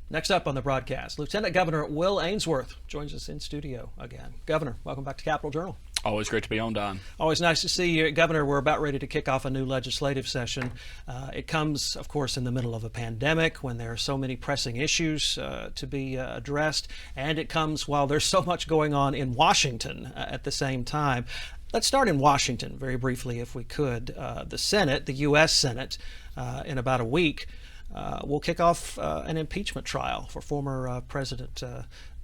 Next up on the broadcast, Lieutenant Governor Will Ainsworth joins us in studio again. Governor, welcome back to Capitol Journal. Always great to be on, Don. Always nice to see you. Governor, we're about ready to kick off a new legislative session. It comes, of course, in the middle of a pandemic when there are so many pressing issues to be addressed, and it comes while there's so much going on in Washington at the same time. Let's start in Washington very briefly, if we could. The Senate, the U.S. Senate, in about a week, will kick off an impeachment trial for former President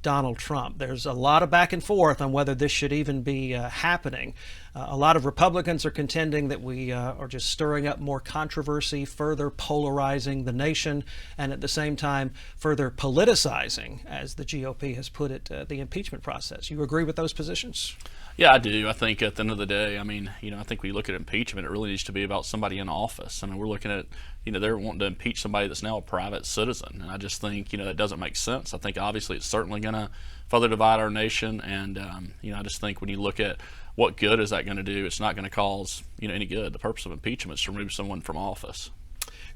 Donald Trump. There's a lot of back and forth on whether this should even be happening. A lot of Republicans are contending that we are just stirring up more controversy, further polarizing the nation, and at the same time further politicizing, as the GOP has put it, the impeachment process. You agree with those positions? Yeah, I do. I think at the end of the day, I think we look at impeachment, it really needs to be about somebody in office. We're looking at, they're wanting to impeach somebody that's now a private citizen. And I just think, that doesn't make sense. I think obviously it's certainly going to further divide our nation. And, I just think when you look at what good is that going to do, it's not going to cause, any good. The purpose of impeachment is to remove someone from office.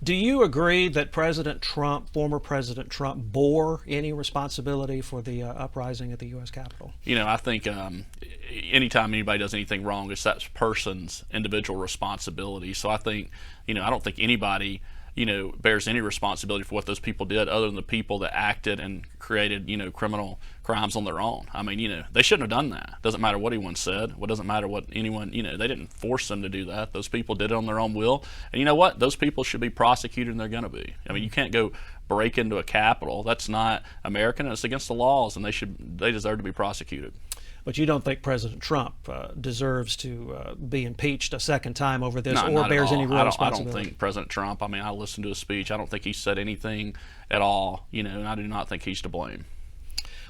Do you agree that President Trump, former President Trump, bore any responsibility for the uprising at the U.S. Capitol? I think anytime anybody does anything wrong, it's that person's individual responsibility. So I think, I don't think anybody, bears any responsibility for what those people did other than the people that acted and created, criminal crimes on their own. They shouldn't have done that. Doesn't matter what anyone said. What doesn't matter what anyone, they didn't force them to do that. Those people did it on their own will. And you know what? Those people should be prosecuted, and they're going to be. You can't go break into a Capitol. That's not American, and it's against the laws, and they deserve to be prosecuted. But you don't think President Trump deserves to be impeached a second time over this, No, or bears any real I responsibility? don't think President Trump, I listened to his speech. I don't think he said anything at all, and I do not think he's to blame.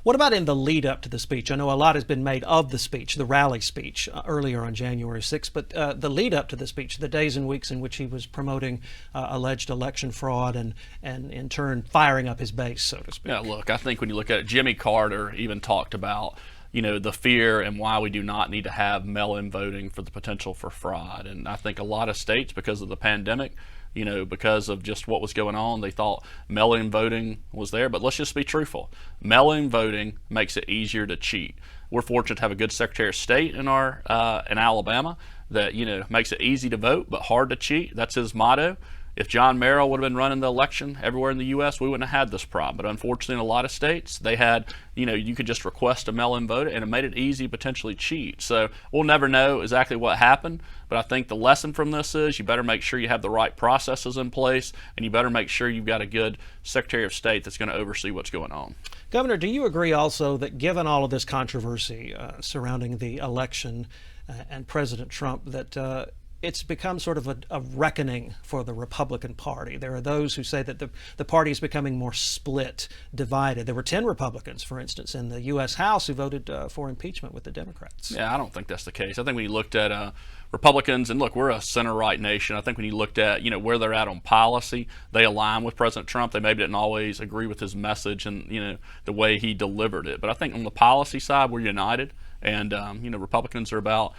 What about in the lead up to the speech? I know a lot has been made of the speech, the rally speech earlier on January 6th, but the lead up to the speech, the days and weeks in which he was promoting alleged election fraud and in turn firing up his base, so to speak. Yeah, look, I think when you look at it, Jimmy Carter even talked about the fear and why we do not need to have mail-in voting for the potential for fraud. And I think a lot of states, because of the pandemic, because of just what was going on, they thought mail-in voting was there. But let's just be truthful. Mail-in voting makes it easier to cheat. We're fortunate to have a good Secretary of State in in Alabama that, makes it easy to vote but hard to cheat. That's his motto. If John Merrill would have been running the election everywhere in the U.S., we wouldn't have had this problem. But unfortunately, in a lot of states, they had, you could just request a mail-in vote, and it made it easy to potentially cheat. So we'll never know exactly what happened, but I think the lesson from this is you better make sure you have the right processes in place, and you better make sure you've got a good Secretary of State that's going to oversee what's going on. Governor, do you agree also that given all of this controversy surrounding the election and President Trump, that it's become sort of a reckoning for the Republican Party? There are those who say that the party is becoming more split, divided. There were 10 Republicans, for instance, in the U.S. House who voted for impeachment with the Democrats. Yeah, I don't think that's the case. I think when you looked at Republicans, and look, we're a center-right nation. I think when you looked at, where they're at on policy, they align with President Trump. They maybe didn't always agree with his message and, the way he delivered it. But I think on the policy side, we're united. And, Republicans are about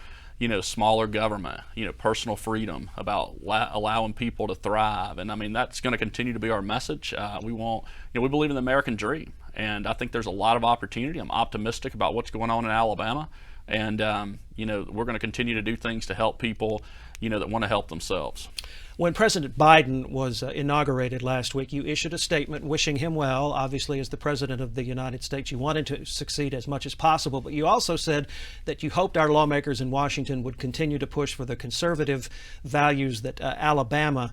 smaller government, personal freedom, about allowing people to thrive. And that's going to continue to be our message. We believe in the American dream. And I think there's a lot of opportunity. I'm optimistic about what's going on in Alabama. And, we're going to continue to do things to help people, that want to help themselves. When President Biden was inaugurated last week, you issued a statement wishing him well. Obviously, as the President of the United States, you wanted to succeed as much as possible, but you also said that you hoped our lawmakers in Washington would continue to push for the conservative values that Alabama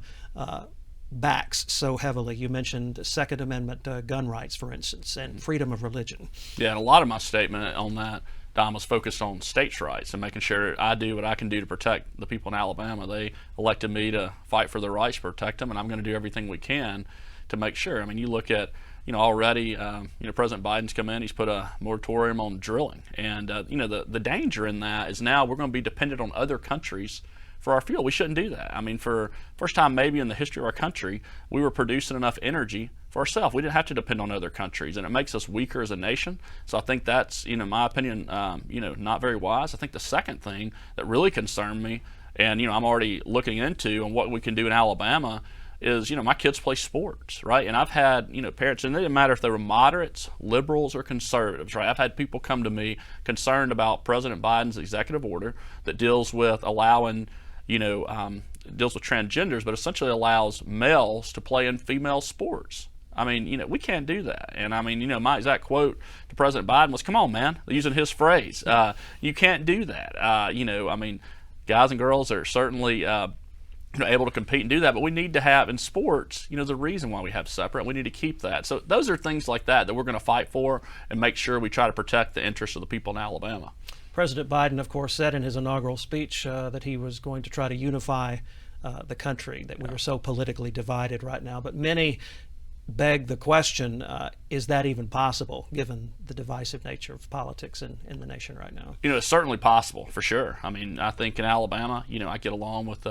backs so heavily. You mentioned Second Amendment gun rights, for instance, and freedom of religion. Yeah, and a lot of my statement on that, Don, was focused on states' rights and making sure I do what I can do to protect the people in Alabama. They elected me to fight for their rights, protect them, and I'm going to do everything we can to make sure. You look at, already, President Biden's come in, he's put a moratorium on drilling. And, the danger in that is now we're going to be dependent on other countries for our fuel. We shouldn't do that. For first time maybe in the history of our country, we were producing enough energy for ourselves. We didn't have to depend on other countries, and it makes us weaker as a nation. So I think that's, in my opinion, not very wise. I think the second thing that really concerned me, and I'm already looking into on what we can do in Alabama, is, my kids play sports, right? And I've had, parents, and it didn't matter if they were moderates, liberals, or conservatives, right? I've had people come to me concerned about President Biden's executive order that deals with allowing, deals with transgenders, but essentially allows males to play in female sports. I mean, we can't do that. And I mean, my exact quote to President Biden was, "Come on, man," using his phrase. You can't do that. I mean, guys and girls are certainly able to compete and do that, but we need to have in sports, the reason why we have separate, we need to keep that. So those are things like that we're going to fight for and make sure we try to protect the interests of the people in Alabama. President Biden, of course, said in his inaugural speech that he was going to try to unify the country, that we were so politically divided right now. But many beg the question, is that even possible, given the divisive nature of politics in the nation right now? It's certainly possible, for sure. I mean, I think in Alabama, I get along with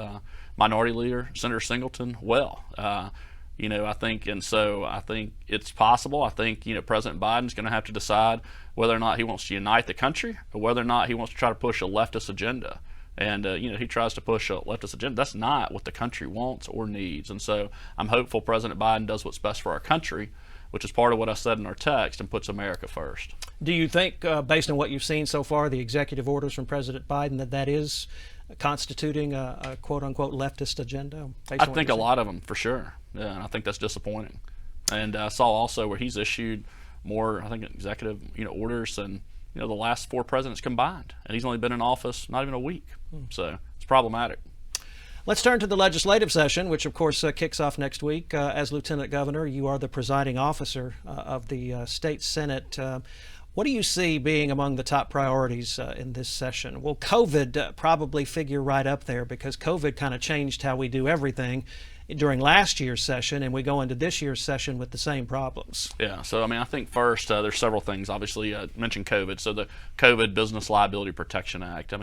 Minority Leader Senator Singleton well. I think it's possible. I think, President Biden's going to have to decide whether or not he wants to unite the country or whether or not he wants to try to push a leftist agenda. And, he tries to push a leftist agenda. That's not what the country wants or needs. And so I'm hopeful President Biden does what's best for our country, which is part of what I said in our text, and puts America first. Do you think, based on what you've seen so far, the executive orders from President Biden, that is constituting a quote-unquote leftist agenda? I think a lot of them, for sure. Yeah, and I think that's disappointing. And I saw also where he's issued more, I think, executive orders than the last 4 presidents combined, and he's only been in office not even a week. So it's problematic. Let's turn to the legislative session, which of course kicks off next week. As Lieutenant Governor, you are the presiding officer of the state Senate. What do you see being among the top priorities in this session? Well, COVID probably figure right up there, because COVID kind of changed how we do everything during last year's session, and we go into this year's session with the same problems. Yeah, so I think first there's several things. Obviously, mentioned COVID. So the COVID Business Liability Protection Act.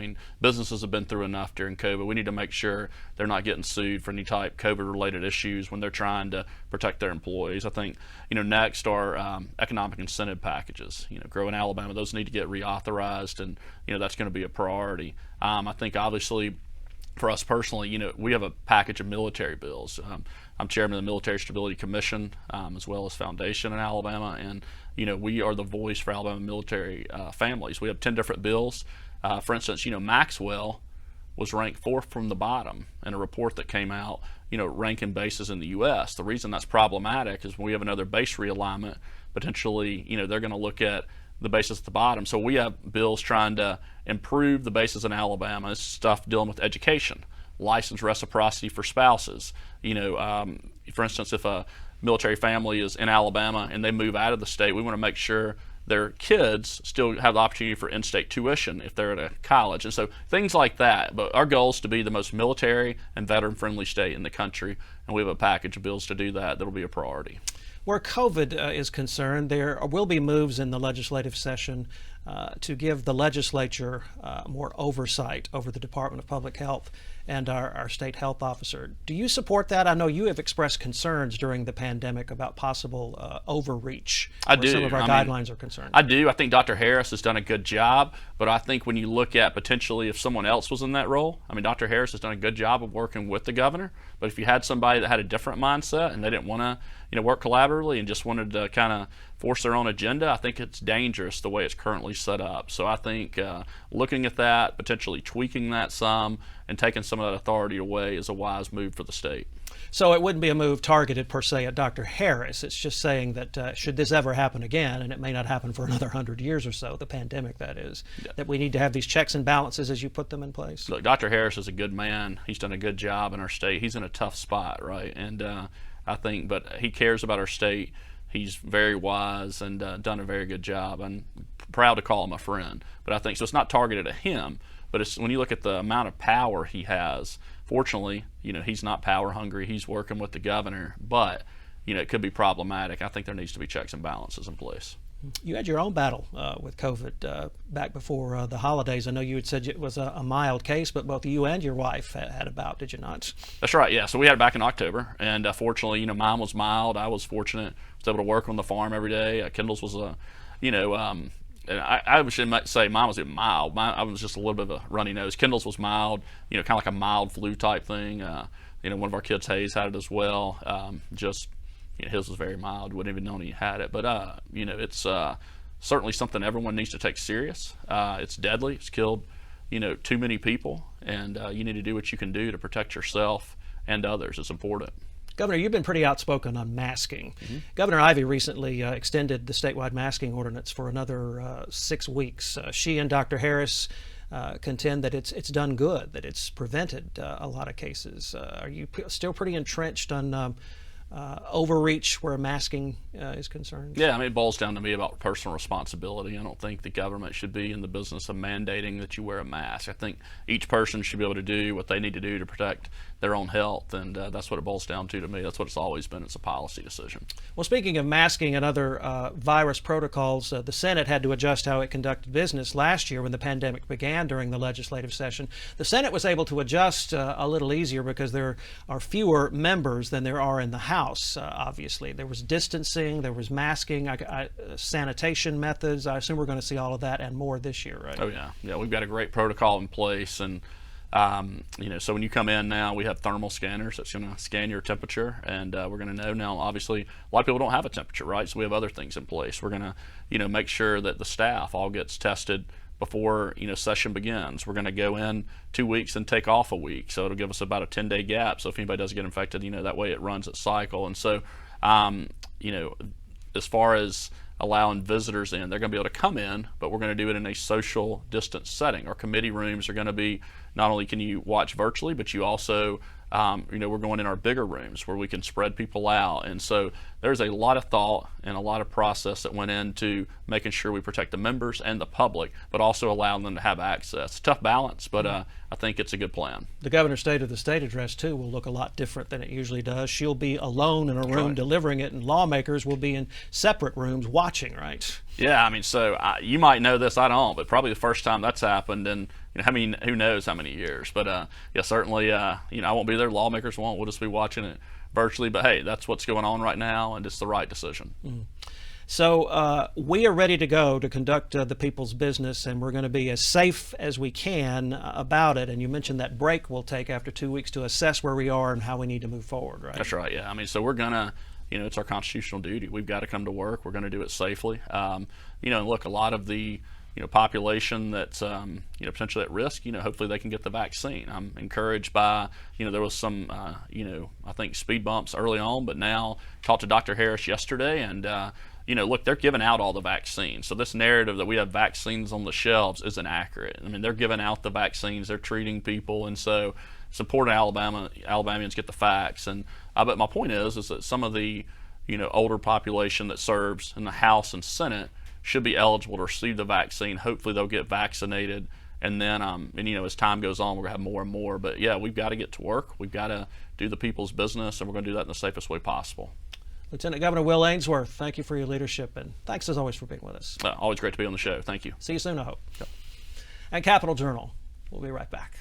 Businesses have been through enough during COVID. We need to make sure they're not getting sued for any type COVID-related issues when they're trying to protect their employees. I think, next are economic incentive packages. Growing Alabama, those need to get reauthorized, and that's going to be a priority. I think obviously, for us personally, we have a package of military bills. I'm chairman of the Military Stability Commission, as well as Foundation in Alabama, and we are the voice for Alabama military families. We have 10 different bills. For instance, Maxwell was ranked 4th from the bottom in a report that came out, ranking bases in the U.S. The reason that's problematic is when we have another base realignment, potentially, they're going to look at the bases at the bottom. So we have bills trying to improve the bases in Alabama. It's stuff dealing with education, license reciprocity for spouses. For instance, if a military family is in Alabama and they move out of the state, we want to make sure their kids still have the opportunity for in-state tuition if they're at a college. And so things like that. But our goal is to be the most military and veteran-friendly state in the country, and we have a package of bills to do that that'll be a priority. Where COVID is concerned, there will be moves in the legislative session to give the legislature more oversight over the Department of Public Health and our state health officer. Do you support that? I know you have expressed concerns during the pandemic about possible overreach where some of our guidelines are concerned. I do. I think Dr. Harris has done a good job, but I think when you look at potentially if someone else was in that role, Dr. Harris has done a good job of working with the governor, but if you had somebody that had a different mindset and they didn't want to work collaboratively and just wanted to kind of force their own agenda, I think it's dangerous the way it's currently set up. So I think looking at that, potentially tweaking that some, and taking some of that authority away is a wise move for the state. So it wouldn't be a move targeted per se at Dr. Harris. It's just saying that should this ever happen again, and it may not happen for another 100 years or so, the pandemic that is, that we need to have these checks and balances as you put them in place. Look, Dr. Harris is a good man. He's done a good job in our state. He's in a tough spot, right? And I think, but he cares about our state. He's very wise and done a very good job. I'm proud to call him a friend. But I think, so it's not targeted at him, but it's when you look at the amount of power he has, fortunately, he's not power hungry. He's working with the governor, but, it could be problematic. I think there needs to be checks and balances in place. You had your own battle with COVID back before the holidays. I know you had said it was a mild case, but both you and your wife had a bout, did you not? That's right, yeah. So we had it back in October, and fortunately, mine was mild. I was fortunate. I was able to work on the farm every day. Kendall's was I should say mine was mild. I was just a little bit of a runny nose. Kendall's was mild, kind of like a mild flu type thing. one of our kids, Hayes, had it as well. Just his was very mild. Wouldn't even know he had it. But it's certainly something everyone needs to take serious. It's deadly. It's killed too many people, and you need to do what you can do to protect yourself and others. It's important. Governor, you've been pretty outspoken on masking. Governor Ivey recently extended the statewide masking ordinance for another 6 weeks. She and Dr. Harris contend that it's done good, that it's prevented a lot of cases. Are you still pretty entrenched on overreach where masking is concerned? Yeah, I mean, it boils down to me about personal responsibility. I don't think the government should be in the business of mandating that you wear a mask. I think each person should be able to do what they need to do to protect their own health, and that's what it boils down to me. That's what it's always been. It's a policy decision. Well, speaking of masking and other virus protocols, the Senate had to adjust how it conducted business last year when the pandemic began during the legislative session. The Senate was able to adjust a little easier because there are fewer members than there are in the House, obviously. There was distancing, there was masking, sanitation methods. I assume we're going to see all of that and more this year, right? Oh, yeah. Yeah, we've got a great protocol in place, and so when you come in now, we have thermal scanners that's going to scan your temperature, and we're going to know now. Obviously, a lot of people don't have a temperature, right? So we have other things in place. We're going to, make sure that the staff all gets tested before session begins. We're going to go in 2 weeks and take off a week, so it'll give us about a 10-day gap. So if anybody does get infected, that way it runs its cycle. And so, as far as allowing visitors in, they're going to be able to come in, but we're going to do it in a social distance setting. Our committee rooms are going to be, not only can you watch virtually, but you also, we're going in our bigger rooms where we can spread people out. And so there's a lot of thought and a lot of process that went into making sure we protect the members and the public, but also allowing them to have access. Tough balance, but I think it's a good plan. The governor's State of the State address, too, will look a lot different than it usually does. She'll be alone in a room delivering it, and lawmakers will be in separate rooms watching, right? Yeah, I mean, so you might know this, I don't, but probably the first time that's happened in, who knows how many years. But yeah, certainly, I won't be there. Lawmakers won't. We'll just be watching it virtually. But hey, that's what's going on right now, and it's the right decision. So we are ready to go to conduct the people's business, and we're going to be as safe as we can about it. And you mentioned that break we'll take after 2 weeks to assess where we are and how we need to move forward, right? That's right, yeah. I mean, so we're going to, it's our constitutional duty. We've got to come to work. We're going to do it safely. And look, a lot of the population that's potentially at risk, hopefully they can get the vaccine. I'm encouraged by, there was some, I think speed bumps early on, but now talked to Dr. Harris yesterday, and look, they're giving out all the vaccines. So this narrative that we have vaccines on the shelves isn't accurate. I mean, they're giving out the vaccines, they're treating people, and so it's important Alabamians get the facts. And but my point is that some of the older population that serves in the House and Senate should be eligible to receive the vaccine. Hopefully they'll get vaccinated, and then as time goes on, we're gonna have more and more. But yeah, we've got to get to work. We've got to do the people's business, and we're going to do that in the safest way possible. Lieutenant Governor Will Ainsworth, thank you for your leadership, and thanks as always for being with us. Always great to be on the show. Thank you. See you soon, I hope. Yep. And Capital Journal, we'll be right back.